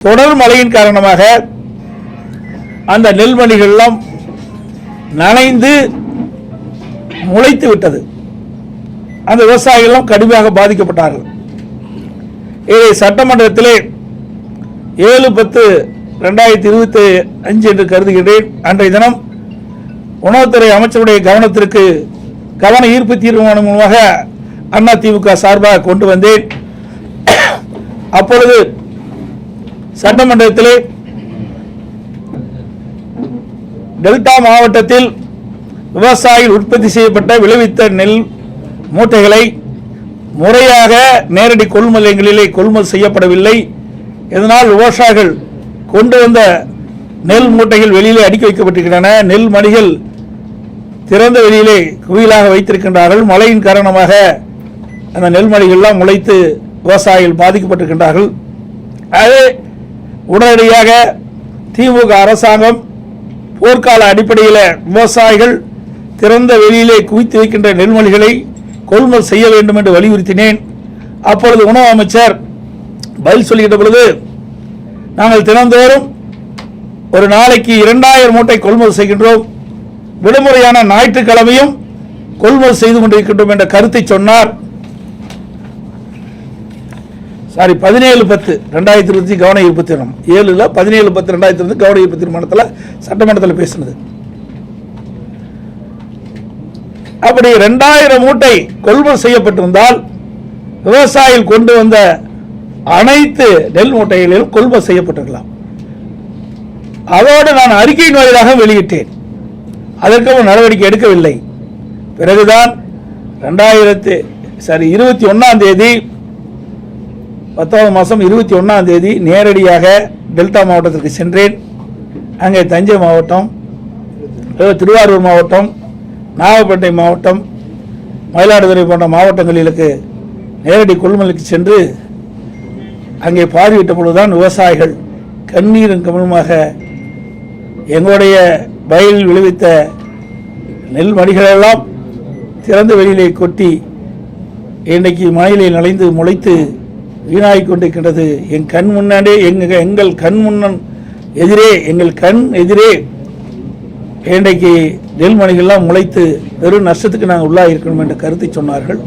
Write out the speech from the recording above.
தொடர் மழையின் காரணமாக அந்த நெல்மணிகள் எல்லாம் நனைந்து முளைத்து விட்டது. அந்த விவசாயிகள் கடுமையாக பாதிக்கப்பட்டார்கள். இதை சட்டமன்றத்திலே 7/10/2025 என்று கருதுகிறேன். அன்றைய தினம் உணவுத்துறை அமைச்சருடைய கவனத்திற்கு கவன ஈர்ப்பு தீர்மானம் மூலமாக அதிமுக சார்பாக கொண்டு வந்தேன். அப்பொழுது சட்டமன்றத்திலே டெல்டா மாவட்டத்தில் விவசாயிகள் உற்பத்தி செய்யப்பட்ட விளைவித்த நெல் மூட்டைகளை முறையாக நேரடி கொள்முதல் நிலையங்களிலே கொள்முதல் செய்யப்படவில்லை. இதனால் விவசாயிகள் கொண்டு வந்த நெல் மூட்டைகள் வெளியிலே அடுக்கி வைக்கப்பட்டிருக்கின்றன. நெல் மணிகள் திறந்த வெளியிலே குவியலாக வைத்திருக்கின்றார்கள். மழையின் காரணமாக அந்த நெல் மணிகள்லாம் முளைத்து விவசாயிகள் பாதிக்கப்பட்டிருக்கின்றார்கள். அது உடனடியாக திமுக அரசாங்கம் போர்க்கால அடிப்படையில் விவசாயிகள் திறந்த வெளியிலே குவித்து வைக்கின்ற நெல்மணிகளை கொள்முதல் செய்ய வேண்டும் என்று வலியுறுத்தினேன். அப்பொழுது உணவு அமைச்சர் பதில் சொல்லுகின்ற பொழுது, நாங்கள் தினந்தோறும் ஒரு நாளைக்கு 2000 மூட்டை கொள்முதல் செய்கின்றோம், விடுமுறையான ஞாயிற்றுக்கிழமையும் கொள்முதல் செய்து கொண்டிருக்கின்றோம் என்ற கருத்தை சொன்னார். 17/10/2025 கவன ஈர்ப்பு தீர்மானம் 17/10/2025 கவன ஈர்ப்பு தீர்மானத்தில் சட்டமன்றத்தில் பேசினது. அப்படி 2000 மூட்டை கொள்முதல் செய்யப்பட்டிருந்தால் விவசாயிகள் கொண்டு வந்த அனைத்து நெல் மூட்டைகளிலும் கொள்முதல் செய்யப்பட்டிருக்கலாம். அதோடு நான் அறிக்கையின் வாயிலாக வெளியிட்டேன். அதற்கு நடவடிக்கை எடுக்கவில்லை. பிறகுதான் 21ஆம் தேதி 10ஆம் மாதம் 21ஆம் தேதி நேரடியாக டெல்டா மாவட்டத்திற்கு சென்றேன். அங்கே தஞ்சை மாவட்டம், திருவாரூர் மாவட்டம், நாகப்பட்டினம் மாவட்டம், மயிலாடுதுறை போன்ற மாவட்டங்களுக்கு நேரடி கொள்முதலுக்கு சென்று அங்கே பார்வையிட்ட பொழுதுதான் விவசாயிகள் கண்ணீரும் கவனமாக எங்களுடைய வயலில் விளைவித்த நெல் மணிகளெல்லாம் திறந்த வெளியிலே கொட்டி இன்றைக்கு மழையிலே நனைந்து முளைத்து வீணாகிக் கொண்டிருக்கின்றது. என் கண் முன்னாடி எங்கள் கண் முன்னன் எதிரே எங்கள் கண் எதிரே இன்றைக்கு நெல்மணிகள்லாம் முளைத்து பெரும் நஷ்டத்துக்கு நாங்கள் உள்ளாக இருக்கணும் என்ற கருத்தை சொன்னார்கள்.